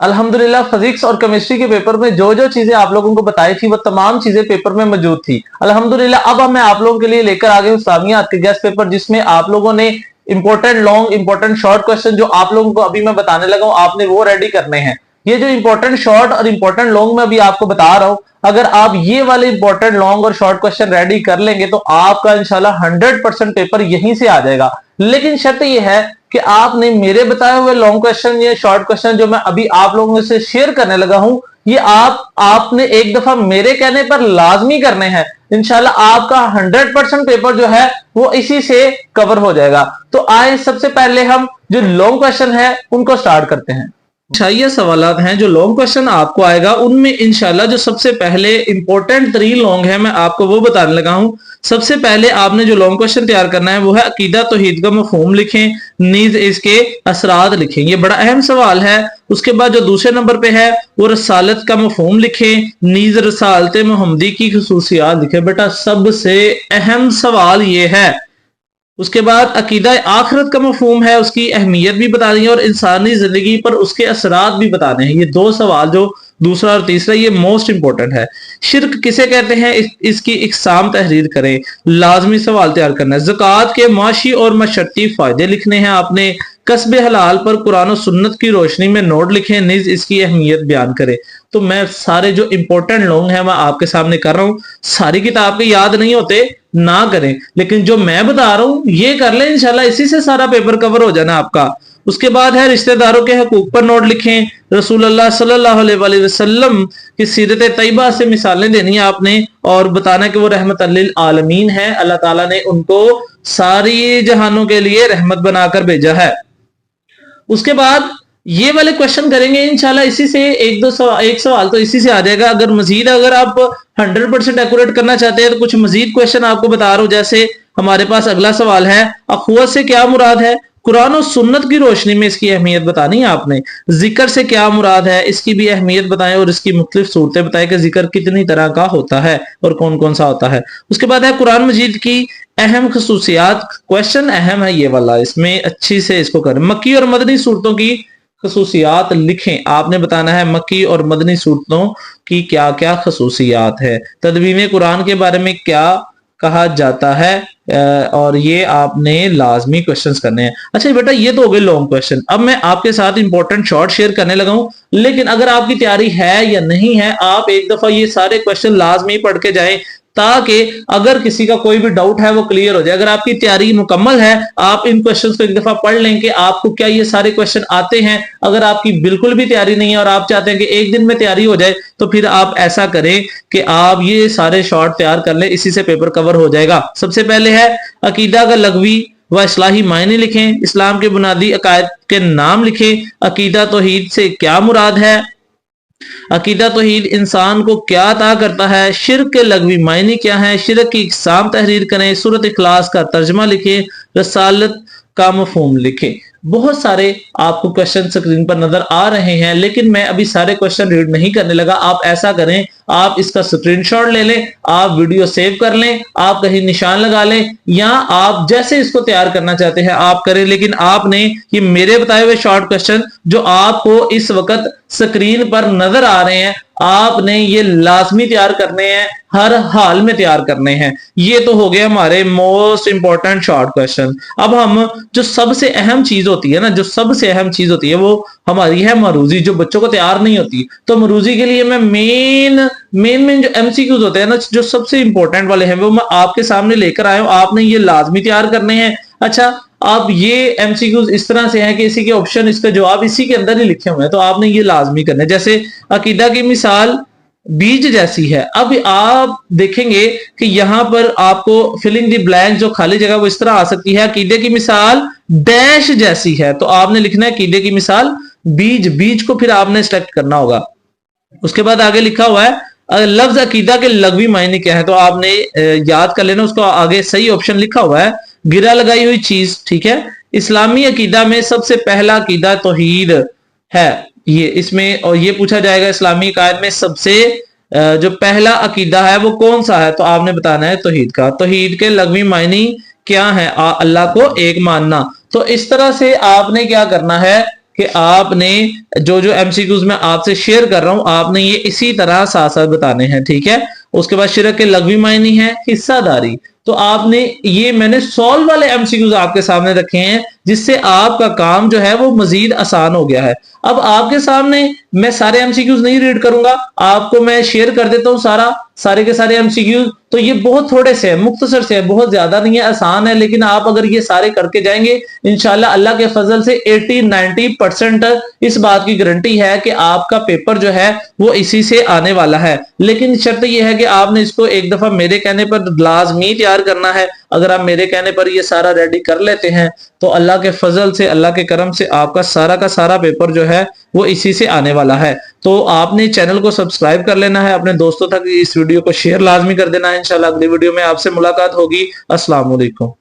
अल्हम्दुलिल्लाह फिजिक्स और केमिस्ट्री के पेपर में जो जो चीजें आप लोगों को बताई थी वो तमाम चीजें पेपर में मौजूद थी। अल्हम्दुलिल्लाह अब मैं आप लोगों के लिए लेकर आ गया हूँ इस्लामियात के गेस्ट पेपर, जिसमें आप लोगों ने important long, important short question जो आप लोगों को अभी मैं बताने लगा हूँ, आपने वो रेडी करने हैं। ये जो इंपॉर्टेंट शॉर्ट और इंपॉर्टेंट लॉन्ग मैं अभी आपको बता रहा हूँ, अगर आप ये वाले इंपॉर्टेंट लॉन्ग और शॉर्ट क्वेश्चन रेडी कर लेंगे तो आपका इंशाल्लाह 100% पेपर यहीं से आ जाएगा। लेकिन शर्त यह है कि आपने मेरे बताए हुए लॉन्ग क्वेश्चन या शॉर्ट क्वेश्चन जो मैं अभी आप लोगों से शेयर करने लगा हूं, ये आपने एक दफा मेरे कहने पर लाजमी करने हैं। इंशाल्लाह आपका 100% पेपर जो है वो इसी से कवर हो जाएगा। तो आए सबसे पहले हम जो लॉन्ग क्वेश्चन है उनको स्टार्ट करते हैं। ये सवालात हैं जो लॉन्ग क्वेश्चन आपको आएगा, उनमें इंशाल्लाह जो सबसे पहले इंपॉर्टेंट 3 लॉन्ग है मैं आपको वो बताने लगा हूं। सबसे पहले आपने जो लॉन्ग क्वेश्चन तैयार करना है वो है अकीदा तौहीद का मफहूम लिखें, नीज इसके असरात लिखें। ये बड़ा अहम सवाल है। उसके बाद जो दूसरे नंबर पे है वो रसालत का मफहूम लिखें, नीज रसालत मुहम्मदी की खुसूसियात लिखें। बेटा सबसे अहम सवाल ये है। उसके बाद अकीदा आखिरत का मफहूम है, उसकी अहमियत भी बतानी है और इंसानी जिंदगी पर उसके असरात भी बताने हैं। ये 2 सवाल जो दूसरा और तीसरा ये मोस्ट इंपॉर्टेंट है। शिरक किसे कहते हैं, इसकी इकसाम तहरीर करें। लाजमी सवाल तैयार करना है। ज़कात के माशी और मशर्ती फायदे लिखने हैं आपने। कस्बे हलाल पर कुरान और सुन्नत की रोशनी में नोट लिखें, निज इसकी अहमियत बयान करें। तो मैं सारे जो इंपॉर्टेंट लॉन्ग हैं मैं आपके सामने कर रहा हूं। सारी किताब के याद नहीं होते ना करें, लेकिन जो मैं बता रहा हूं ये कर लें, इंशाल्लाह इसी से सारा पेपर कवर हो जाना आपका। उसके बाद है रिश्तेदारों के हकूक पर नोट लिखें। रसूलुल्लाह सल्लल्लाहु अलैहि वसल्लम की सीरत तैयबा से मिसालें देनी है आपने और बताना कि वो रहमत लिल आलमीन है। अल्लाह ताला ने उनको सारी जहानों के लिए रहमत बनाकर भेजा है। उसके बाद ये वाले क्वेश्चन करेंगे इंशाल्लाह, इसी से एक सवाल तो इसी से आ जाएगा। अगर आप 100% एक्यूरेट करना चाहते हैं तो कुछ मजीद क्वेश्चन आपको बता रहा हूं। जैसे हमारे पास अगला सवाल है, अखुवत से क्या मुराद है, कुरान और सुन्नत की रोशनी में इसकी अहमियत बतानी है आपने। जिक्र से क्या मुराद है, इसकी भी अहमियत बताएं और इसकी मुख्तलिफ सूरतें बताएं कि जिक्र कितनी तरह का होता है और कौन कौन सा होता है। उसके बाद है कुरान मजीद की अहम खसूसियात। क्वेश्चन अहम है ये वाला, इसमें अच्छी से इसको करें। मक्की और मदनी सूरतों की खसूसियात लिखें। आपने बताना है मक्की और मदनी सूरतों की क्या क्या खसूसियात है। तदवीन कुरान के बारे में क्या कहा जाता है, और ये आपने लाजमी क्वेश्चंस करने हैं। अच्छा बेटा ये तो हो गए लॉन्ग क्वेश्चन। अब मैं आपके साथ इंपॉर्टेंट शॉर्ट शेयर करने लगा हूं, लेकिन अगर आपकी तैयारी है या नहीं है, आप एक दफा ये सारे क्वेश्चन लाजमी पढ़ के जाएं ताकि अगर किसी का कोई भी डाउट है वो क्लियर हो जाए। अगर आपकी तैयारी मुकम्मल है, आप इन क्वेश्चंस को एक दफा पढ़ लें कि आपको क्या ये सारे क्वेश्चन आते हैं। अगर आपकी बिल्कुल भी तैयारी नहीं है और आप चाहते हैं कि एक दिन में तैयारी हो जाए, तो फिर आप ऐसा करें कि आप ये सारे शॉर्ट तैयार कर लें, इसी से पेपर कवर हो जाएगा। सबसे पहले है अकीदा का लगवी व इस्लाही मायने लिखें। इस्लाम के बुनियादी अकायद के नाम लिखें। अकीदा तौहीद से क्या मुराद है, अकीदा तौहीद इंसान को क्या अता करता है। शिर्क के लगवी मायने क्या है, शिर्क की इकसाम तहरीर करें। सूरत इखलास का तर्जमा लिखें। रसालत का मफहूम लिखें। बहुत सारे आपको क्वेश्चन स्क्रीन पर नजर आ रहे हैं, लेकिन मैं अभी सारे क्वेश्चन रीड नहीं करने लगा। आप ऐसा करें, आप इसका स्क्रीनशॉट ले लें, आप वीडियो सेव कर लें, आप कहीं निशान लगा लें, या आप जैसे इसको तैयार करना चाहते हैं आप करें। लेकिन आपने ये मेरे बताए हुए शॉर्ट क्वेश्चन जो आपको इस वक्त स्क्रीन पर नजर आ रहे हैं, आपने ये लाजमी तैयार करने हैं, हर हाल में तैयार करने हैं। ये तो हो गए हमारे मोस्ट इंपॉर्टेंट शॉर्ट क्वेश्चन। अब हम जो सबसे अहम चीज होती है ना, जो सबसे अहम चीज होती है वो हमारी है मरूजी, जो बच्चों को तैयार नहीं होती। तो मरूजी के लिए मैं मेन जो एमसीक्यूज होते हैं ना, जो सबसे इंपॉर्टेंट वाले हैं, वो मैं आपके सामने लेकर आया हूं। आपने ये लाजमी तैयार करने हैं। अच्छा, आप ये एमसीक्यूज इस तरह से हैं कि इसी के ऑप्शन, इसका जवाब इसी के अंदर ही लिखे हुए हैं, तो आपने ये लाजमी करना है। जैसे अकीदा की मिसाल बीज जैसी है। अब आप देखेंगे कि यहां पर आपको फिलिंग द ब्लैंक, जो खाली जगह वो इस तरह आ सकती है। अकीदे की मिसाल डैश जैसी है, तो आपने लिखना है अकीदे की मिसाल बीज को फिर आपने सेलेक्ट करना होगा। उसके बाद आगे लिखा हुआ है लफ्ज अकीदा के लगवी मायने क्या है, तो आपने याद कर लेना। उसको आगे सही ऑप्शन लिखा हुआ है गिरा लगाई हुई चीज, ठीक है। इस्लामी अकीदा में सबसे पहला अकीदा तौहीद है। ये इसमें और ये पूछा जाएगा इस्लामी अकायद में सबसे जो पहला अकीदा है वो कौन सा है, तो आपने बताना है तौहीद का। तौहीद के लगवी मायने क्या है, अल्लाह को एक मानना। तो इस तरह से आपने क्या करना है کہ آپ نے जो जो एमसीक्यूज मैं आपसे शेयर कर रहा हूं आपने ये इसी तरह साथ साथ बताने हैं, ठीक है। उसके बाद शिरक के लघवी मायने है हिस्सादारी, तो आपने ये मैंने सॉल्व वाले एमसीक्यूज आपके सामने रखे हैं जिससे आपका काम जो है वो मजीद आसान हो गया है। अब आपके सामने मैं सारे एमसीक्यूज नहीं रीड करूंगा, आपको मैं शेयर कर देता हूं सारे के सारे एमसीक्यूज। तो ये बहुत थोड़े से हैं, मुख्तसर से है, बहुत ज्यादा नहीं है, आसान है, लेकिन आप अगर ये सारे करके जाएंगे इंशाल्लाह अल्लाह के फजल से 80-90% इस बात की गारंटी है कि आपका पेपर जो है वो इसी से आने वाला है। लेकिन शर्त यह है कि आपने इसको एक दफा मेरे कहने पर लाजमी तैयार करना है। अगर आप मेरे कहने पर ये सारा रेडी कर लेते हैं तो अल्लाह के फजल से, अल्लाह के करम से आपका सारा का सारा पेपर जो है वो इसी से आने वाला है। तो आपने चैनल को सब्सक्राइब कर लेना है, अपने दोस्तों तक इस वीडियो को शेयर लाजमी कर देना है। इंशाल्लाह अगली वीडियो में आपसे मुलाकात होगी। अस्सलाम वालेकुम।